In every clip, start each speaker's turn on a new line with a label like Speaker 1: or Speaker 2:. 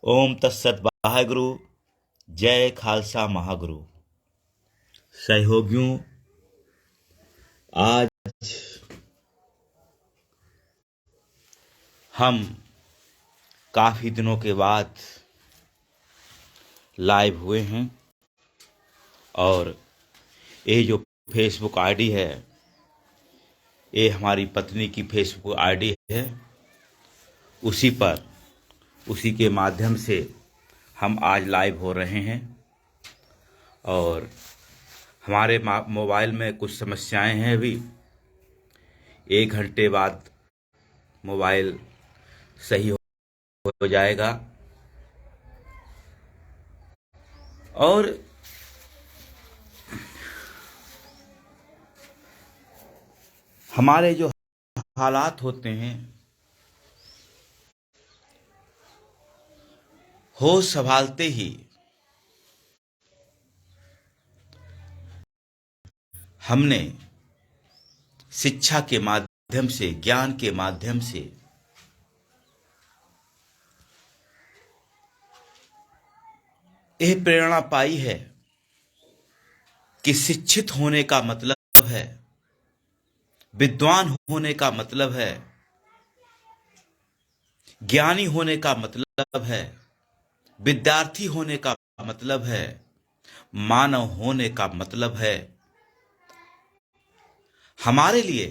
Speaker 1: ओम तत्सत वाहेगुरु। जय खालसा महागुरु। सहयोगियों, आज हम काफ़ी दिनों के बाद लाइव हुए हैं और ये जो फेसबुक आईडी है, ये हमारी पत्नी की फेसबुक आईडी है। उसी के माध्यम से हम आज लाइव हो रहे हैं और हमारे मोबाइल में कुछ समस्याएं हैं। अभी 1 घंटे बाद मोबाइल सही हो जाएगा और हमारे जो हालात होते हैं, होश संभालते ही हमने शिक्षा के माध्यम से, ज्ञान के माध्यम से यह प्रेरणा पाई है कि शिक्षित होने का मतलब है, विद्वान होने का मतलब है, ज्ञानी होने का मतलब है, विद्यार्थी होने का मतलब है, मानव होने का मतलब है। हमारे लिए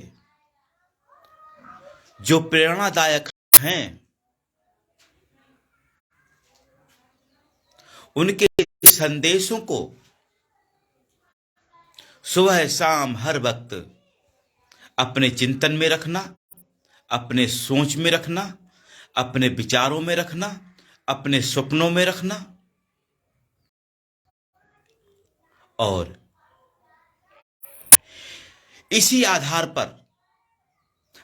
Speaker 1: जो प्रेरणादायक हैं, उनके संदेशों को सुबह शाम हर वक्त अपने चिंतन में रखना, अपने सोच में रखना, अपने विचारों में रखना, अपने सपनों में रखना और इसी आधार पर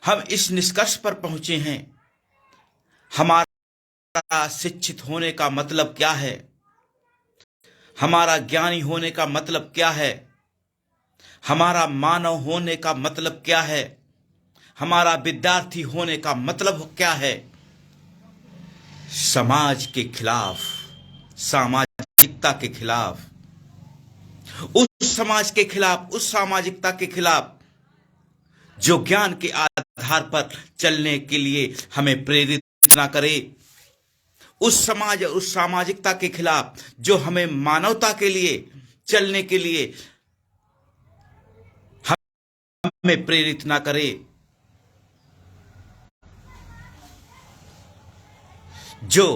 Speaker 1: हम इस निष्कर्ष पर पहुंचे हैं, हमारा शिक्षित होने का मतलब क्या है, हमारा ज्ञानी होने का मतलब क्या है, हमारा मानव होने का मतलब क्या है, हमारा विद्यार्थी होने का मतलब क्या है। समाज के खिलाफ, सामाजिकता के खिलाफ, उस समाज के खिलाफ, उस सामाजिकता के खिलाफ जो ज्ञान के आधार पर चलने के लिए हमें प्रेरित ना करे, उस समाज और उस सामाजिकता के खिलाफ जो हमें मानवता के लिए चलने के लिए हमें प्रेरित ना करे, जो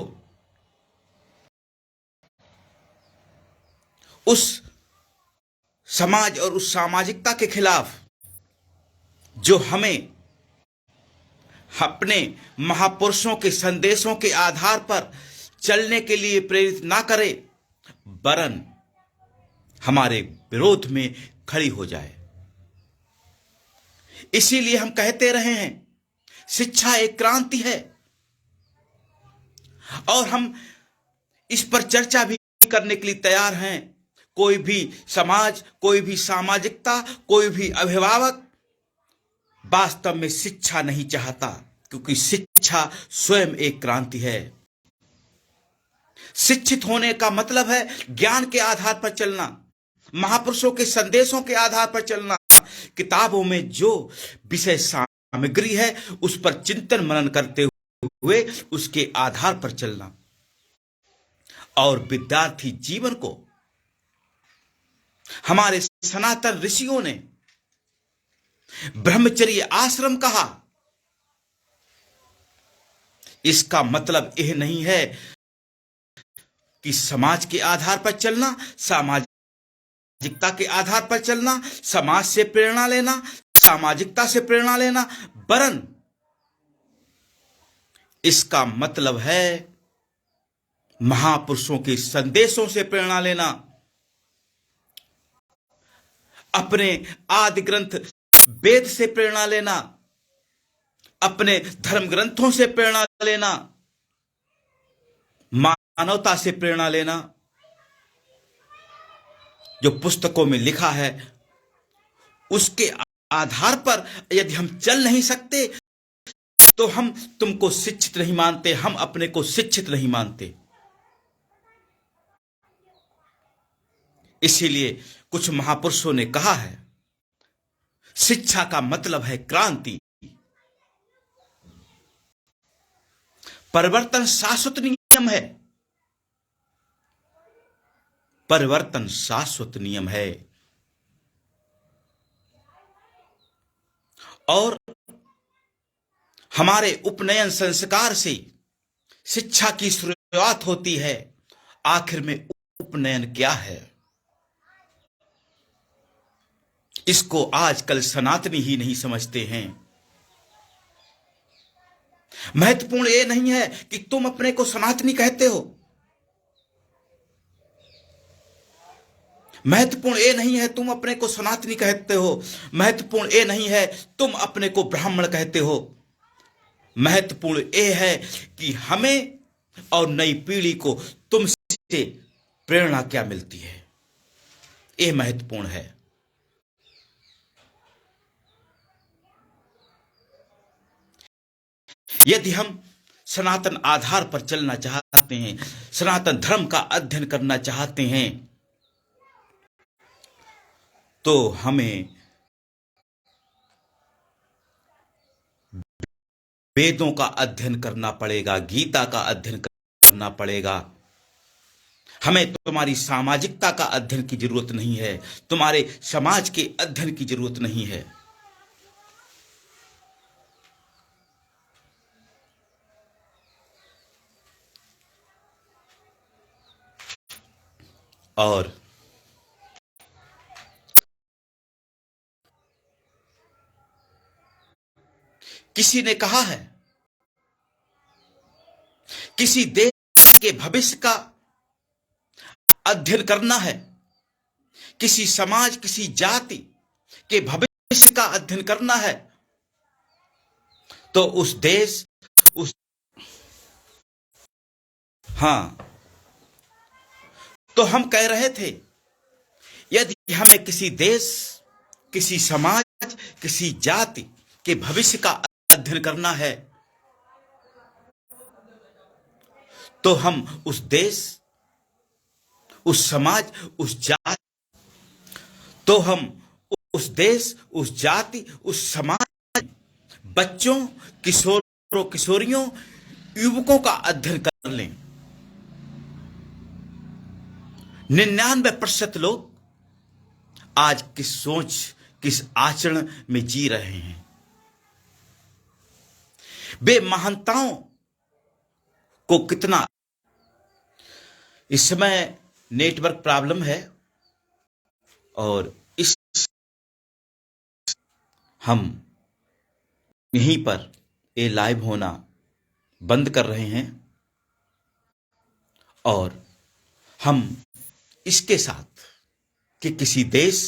Speaker 1: उस समाज और उस सामाजिकता के खिलाफ जो हमें अपने महापुरुषों के संदेशों के आधार पर चलने के लिए प्रेरित ना करे, वरन हमारे विरोध में खड़ी हो जाए। इसीलिए हम कहते रहे हैं, शिक्षा एक क्रांति है और हम इस पर चर्चा भी करने के लिए तैयार हैं। कोई भी समाज, कोई भी सामाजिकता, कोई भी अभिभावक वास्तव में शिक्षा नहीं चाहता, क्योंकि शिक्षा स्वयं एक क्रांति है। शिक्षित होने का मतलब है ज्ञान के आधार पर चलना, महापुरुषों के संदेशों के आधार पर चलना, किताबों में जो विषय सामग्री है उस पर चिंतन मनन करते हुए उसके आधार पर चलना। और विद्यार्थी जीवन को हमारे सनातन ऋषियों ने ब्रह्मचर्य आश्रम कहा। इसका मतलब यह नहीं है कि समाज के आधार पर चलना, सामाजिकता के आधार पर चलना, समाज से प्रेरणा लेना, सामाजिकता से प्रेरणा लेना, वरन इसका मतलब है महापुरुषों के संदेशों से प्रेरणा लेना, अपने आदि ग्रंथ वेद से प्रेरणा लेना, अपने धर्म ग्रंथों से प्रेरणा लेना, मानवता से प्रेरणा लेना। जो पुस्तकों में लिखा है उसके आधार पर यदि हम चल नहीं सकते तो हम तुमको शिक्षित नहीं मानते, हम अपने को शिक्षित नहीं मानते। इसीलिए कुछ महापुरुषों ने कहा है, शिक्षा का मतलब है क्रांति। परिवर्तन शाश्वत नियम है। परिवर्तन शाश्वत नियम है। और हमारे उपनयन संस्कार से शिक्षा की शुरुआत होती है। आखिर में उपनयन क्या है, इसको आजकल सनातनी ही नहीं समझते हैं। महत्वपूर्ण यह नहीं है कि तुम अपने को सनातनी कहते हो। महत्वपूर्ण ये नहीं है तुम अपने को सनातनी कहते हो। महत्वपूर्ण ये नहीं है तुम अपने को ब्राह्मण कहते हो। महत्वपूर्ण ये है कि हमें और नई पीढ़ी को तुमसे प्रेरणा क्या मिलती है, ये महत्वपूर्ण है। यदि हम सनातन आधार पर चलना चाहते हैं, सनातन धर्म का अध्ययन करना चाहते हैं, तो हमें वेदों का अध्ययन करना पड़ेगा, गीता का अध्ययन करना पड़ेगा। हमें तुम्हारी सामाजिकता का अध्ययन की जरूरत नहीं है, तुम्हारे समाज के अध्ययन की जरूरत नहीं है। और किसी ने कहा है, किसी देश के भविष्य का अध्ययन करना है, किसी समाज, किसी जाति के भविष्य का अध्ययन करना है, तो उस देश, उस तो हम कह रहे थे, यदि हमें किसी देश, किसी समाज, किसी जाति के भविष्य का अध्ययन करना है, तो हम उस देश, उस समाज, उस जाति, तो हम उस देश, उस जाति, उस समाज, बच्चों, किशोरों, किशोरियों, युवकों का अध्ययन कर लें। 99% लोग आज किस सोच, किस आचरण में जी रहे हैं। वे महानताओं को कितना, इस समय नेटवर्क प्रॉब्लम है और इस हम यहीं पर ये लाइव होना बंद कर रहे हैं और हम इसके साथ कि किसी देश,